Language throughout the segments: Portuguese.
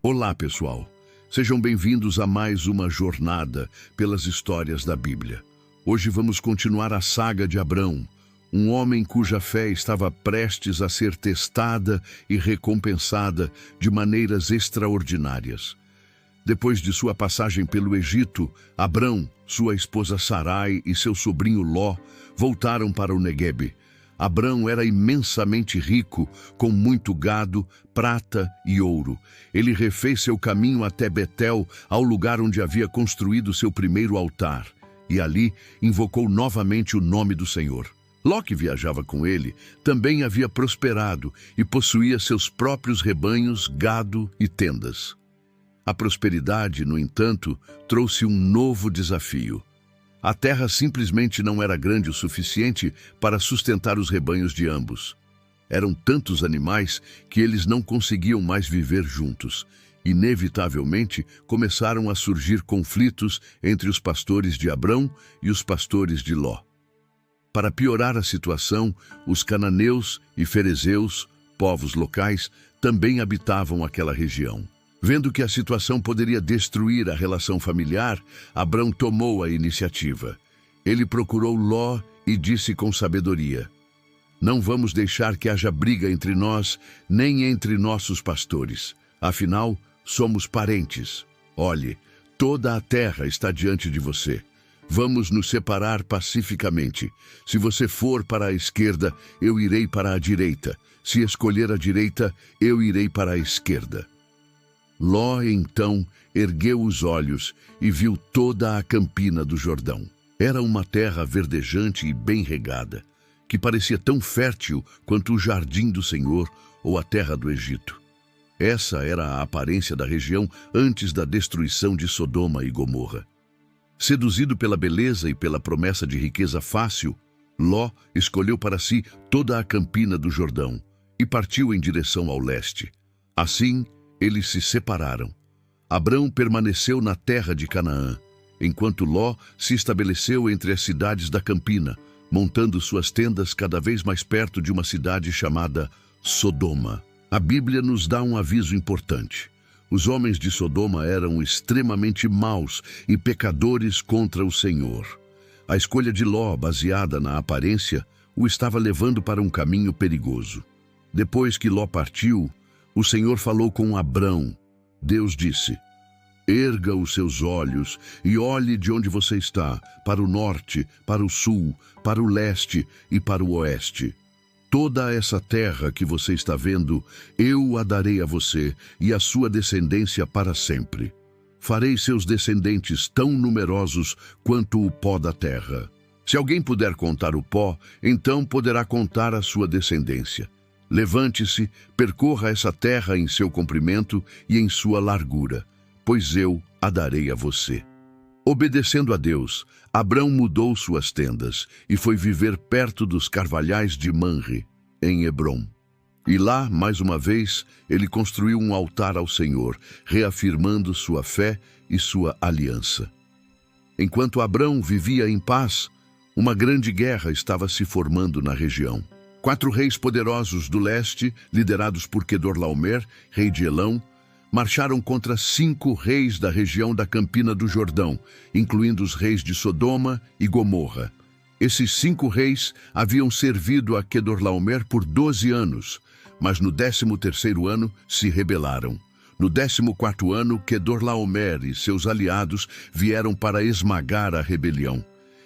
Olá, pessoal. Sejam bem-vindos a mais uma jornada pelas histórias da Bíblia. Hoje vamos continuar a saga de Abrão, um homem cuja fé estava prestes a ser testada e recompensada de maneiras extraordinárias. Depois de sua passagem pelo Egito, Abrão, sua esposa Sarai e seu sobrinho Ló voltaram para o Neguebe. Abrão era imensamente rico, com muito gado, prata e ouro. Ele refez seu caminho até Betel, ao lugar onde havia construído seu primeiro altar, e ali invocou novamente o nome do Senhor. Ló, que viajava com ele, também havia prosperado e possuía seus próprios rebanhos, gado e tendas. A prosperidade, no entanto, trouxe um novo desafio. A terra simplesmente não era grande o suficiente para sustentar os rebanhos de ambos. Eram tantos animais que eles não conseguiam mais viver juntos. Inevitavelmente, começaram a surgir conflitos entre os pastores de Abrão e os pastores de Ló. Para piorar a situação, os cananeus e ferezeus, povos locais, também habitavam aquela região. Vendo que a situação poderia destruir a relação familiar, Abrão tomou a iniciativa. Ele procurou Ló e disse com sabedoria: "Não vamos deixar que haja briga entre nós, nem entre nossos pastores. Afinal, somos parentes. Olhe, toda a terra está diante de você. Vamos nos separar pacificamente. Se você for para a esquerda, eu irei para a direita. Se escolher a direita, eu irei para a esquerda." Ló, então, ergueu os olhos e viu toda a campina do Jordão. Era uma terra verdejante e bem regada, que parecia tão fértil quanto o jardim do Senhor ou a terra do Egito. Essa era a aparência da região antes da destruição de Sodoma e Gomorra. Seduzido pela beleza e pela promessa de riqueza fácil, Ló escolheu para si toda a campina do Jordão e partiu em direção ao leste. Assim, eles se separaram. Abrão permaneceu na terra de Canaã, enquanto Ló se estabeleceu entre as cidades da campina, montando suas tendas cada vez mais perto de uma cidade chamada Sodoma. A Bíblia nos dá um aviso importante. Os homens de Sodoma eram extremamente maus e pecadores contra o Senhor. A escolha de Ló, baseada na aparência, o estava levando para um caminho perigoso. Depois que Ló partiu, o Senhor falou com Abrão. Deus disse: "Erga os seus olhos e olhe de onde você está, para o norte, para o sul, para o leste e para o oeste. Toda essa terra que você está vendo, eu a darei a você e à sua descendência para sempre. Farei seus descendentes tão numerosos quanto o pó da terra. Se alguém puder contar o pó, então poderá contar a sua descendência. Levante-se, percorra essa terra em seu comprimento e em sua largura, pois eu a darei a você." Obedecendo a Deus, Abrão mudou suas tendas e foi viver perto dos carvalhais de Manre, em Hebrom. E lá, mais uma vez, ele construiu um altar ao Senhor, reafirmando sua fé e sua aliança. Enquanto Abrão vivia em paz, uma grande guerra estava se formando na região. 4 reis poderosos do leste, liderados por Quedorlaomer, rei de Elão, marcharam contra 5 reis da região da Campina do Jordão, incluindo os reis de Sodoma e Gomorra. Esses 5 reis haviam servido a Quedorlaomer por 12 anos, mas no 13º ano se rebelaram. No 14º ano, Quedorlaomer e seus aliados vieram para esmagar a rebelião.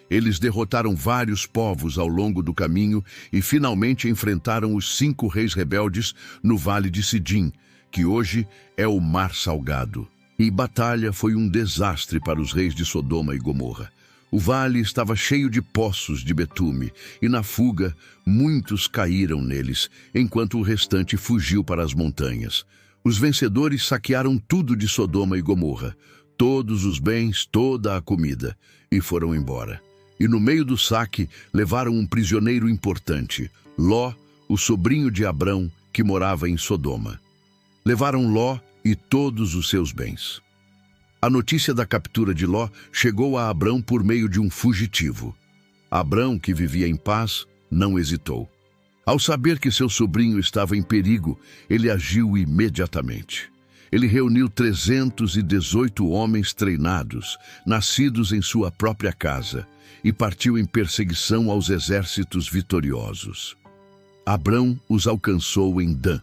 Eles derrotaram vários povos ao longo do caminho e finalmente enfrentaram os 5 reis rebeldes no Vale de Sidim, que hoje é o Mar Salgado. E batalha foi um desastre para os reis de Sodoma e Gomorra. O vale estava cheio de poços de betume, e na fuga, muitos caíram neles, enquanto o restante fugiu para as montanhas. Os vencedores saquearam tudo de Sodoma e Gomorra, todos os bens, toda a comida, e foram embora. E no meio do saque, levaram um prisioneiro importante, Ló, o sobrinho de Abrão, que morava em Sodoma. Levaram Ló e todos os seus bens. A notícia da captura de Ló chegou a Abrão por meio de um fugitivo. Abrão, que vivia em paz, não hesitou. Ao saber que seu sobrinho estava em perigo, ele agiu imediatamente. Ele reuniu 318 homens treinados, nascidos em sua própria casa, e partiu em perseguição aos exércitos vitoriosos. Abrão os alcançou em Dan.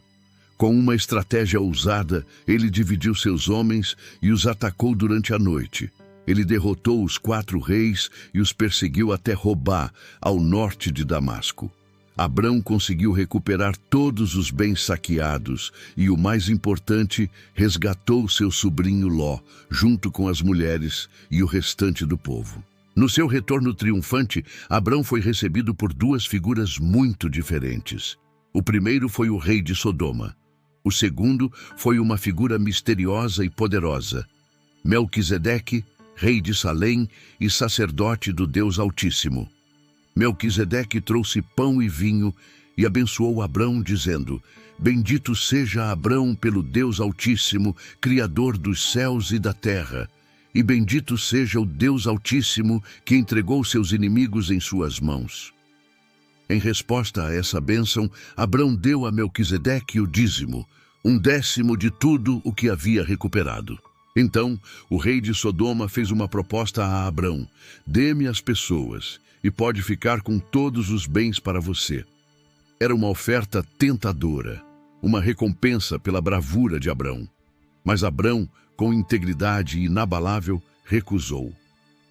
Com uma estratégia ousada, ele dividiu seus homens e os atacou durante a noite. Ele derrotou os 4 reis e os perseguiu até Robá, ao norte de Damasco. Abrão conseguiu recuperar todos os bens saqueados e, o mais importante, resgatou seu sobrinho Ló, junto com as mulheres e o restante do povo. No seu retorno triunfante, Abrão foi recebido por 2 figuras muito diferentes. O primeiro foi o rei de Sodoma. O segundo foi uma figura misteriosa e poderosa, Melquisedeque, rei de Salém e sacerdote do Deus Altíssimo. Melquisedeque trouxe pão e vinho e abençoou Abrão, dizendo: Bendito seja Abrão pelo Deus Altíssimo, Criador dos céus e da terra, e bendito seja o Deus Altíssimo que entregou seus inimigos em suas mãos. Em resposta a essa bênção, Abrão deu a Melquisedeque o dízimo, 1/10 de tudo o que havia recuperado. Então, o rei de Sodoma fez uma proposta a Abrão: dê-me as pessoas, e pode ficar com todos os bens para você. Era uma oferta tentadora, uma recompensa pela bravura de Abrão. Mas Abrão, com integridade inabalável, recusou.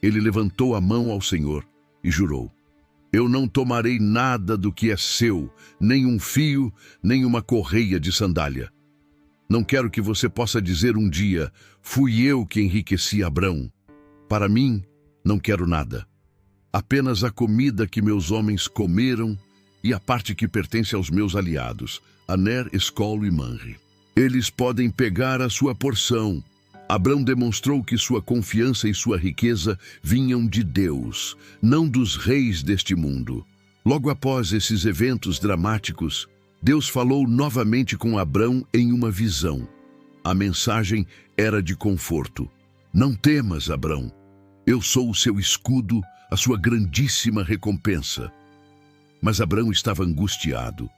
Ele levantou a mão ao Senhor e jurou: Eu não tomarei nada do que é seu, nem um fio, nem uma correia de sandália. Não quero que você possa dizer um dia: fui eu que enriqueci Abrão. Para mim, não quero nada. Apenas a comida que meus homens comeram e a parte que pertence aos meus aliados, Aner, Escol e Manre. Eles podem pegar a sua porção. Abrão demonstrou que sua confiança e sua riqueza vinham de Deus, não dos reis deste mundo. Logo após esses eventos dramáticos, Deus falou novamente com Abrão em uma visão. A mensagem era de conforto. Não temas, Abrão. Eu sou o seu escudo, a sua grandíssima recompensa. Mas Abrão estava angustiado.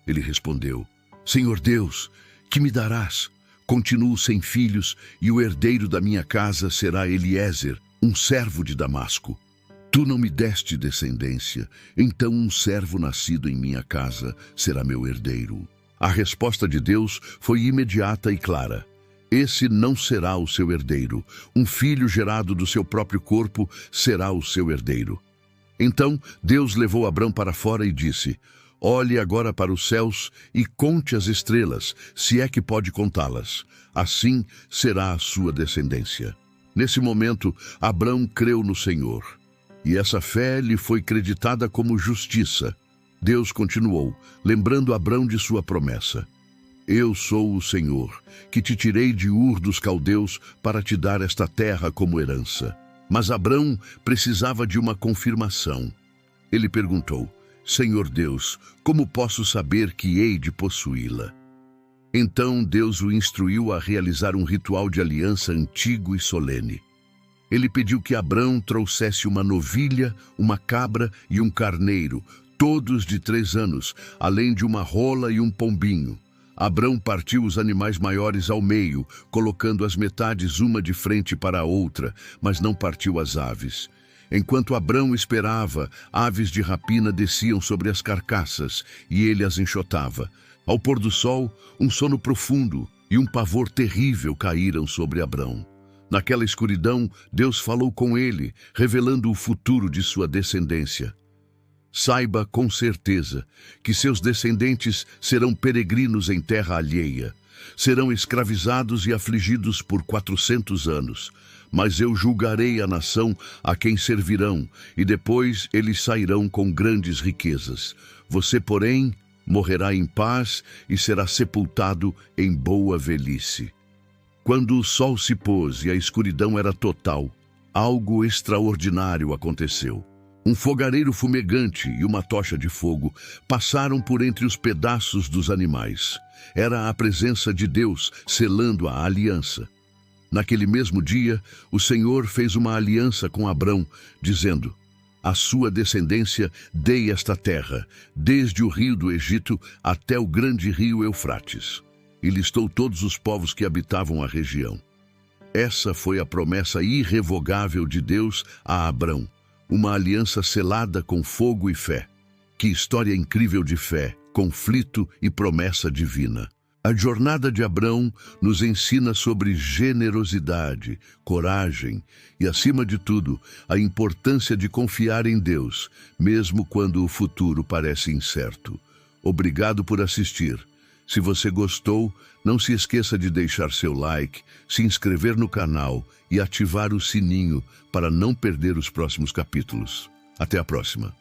Ele respondeu: Senhor Deus, que me darás? Continuo sem filhos e o herdeiro da minha casa será Eliezer, um servo de Damasco. Tu não me deste descendência, então um servo nascido em minha casa será meu herdeiro. A resposta de Deus foi imediata e clara. Esse não será o seu herdeiro. Um filho gerado do seu próprio corpo será o seu herdeiro. Então Deus levou Abrão para fora e disse: Olhe agora para os céus e conte as estrelas, se é que pode contá-las. Assim será a sua descendência. Nesse momento, Abrão creu no Senhor, e essa fé lhe foi creditada como justiça. Deus continuou, lembrando Abrão de sua promessa: Eu sou o Senhor, que te tirei de Ur dos Caldeus para te dar esta terra como herança. Mas Abrão precisava de uma confirmação. Ele perguntou: Senhor Deus, como posso saber que hei de possuí-la? Então Deus o instruiu a realizar um ritual de aliança antigo e solene. Ele pediu que Abrão trouxesse uma novilha, uma cabra e um carneiro, todos de 3 anos, além de uma rola e um pombinho. Abrão partiu os animais maiores ao meio, colocando as metades uma de frente para a outra, mas não partiu as aves. Enquanto Abrão esperava, aves de rapina desciam sobre as carcaças, e ele as enxotava. Ao pôr do sol, um sono profundo e um pavor terrível caíram sobre Abrão. Naquela escuridão, Deus falou com ele, revelando o futuro de sua descendência. Saiba com certeza que seus descendentes serão peregrinos em terra alheia. Serão escravizados e afligidos por 400 anos. Mas eu julgarei a nação a quem servirão, e depois eles sairão com grandes riquezas. Você, porém, morrerá em paz e será sepultado em boa velhice. Quando o sol se pôs e a escuridão era total, algo extraordinário aconteceu. Um fogareiro fumegante e uma tocha de fogo passaram por entre os pedaços dos animais. Era a presença de Deus selando a aliança. Naquele mesmo dia, o Senhor fez uma aliança com Abrão, dizendo: A sua descendência dei esta terra, desde o rio do Egito até o grande rio Eufrates. e listou todos os povos que habitavam a região. Essa foi a promessa irrevogável de Deus a Abrão, uma aliança selada com fogo e fé. Que história incrível de fé, conflito e promessa divina! A jornada de Abrão nos ensina sobre generosidade, coragem e, acima de tudo, a importância de confiar em Deus, mesmo quando o futuro parece incerto. Obrigado por assistir. Se você gostou, não se esqueça de deixar seu like, se inscrever no canal e ativar o sininho para não perder os próximos capítulos. Até a próxima!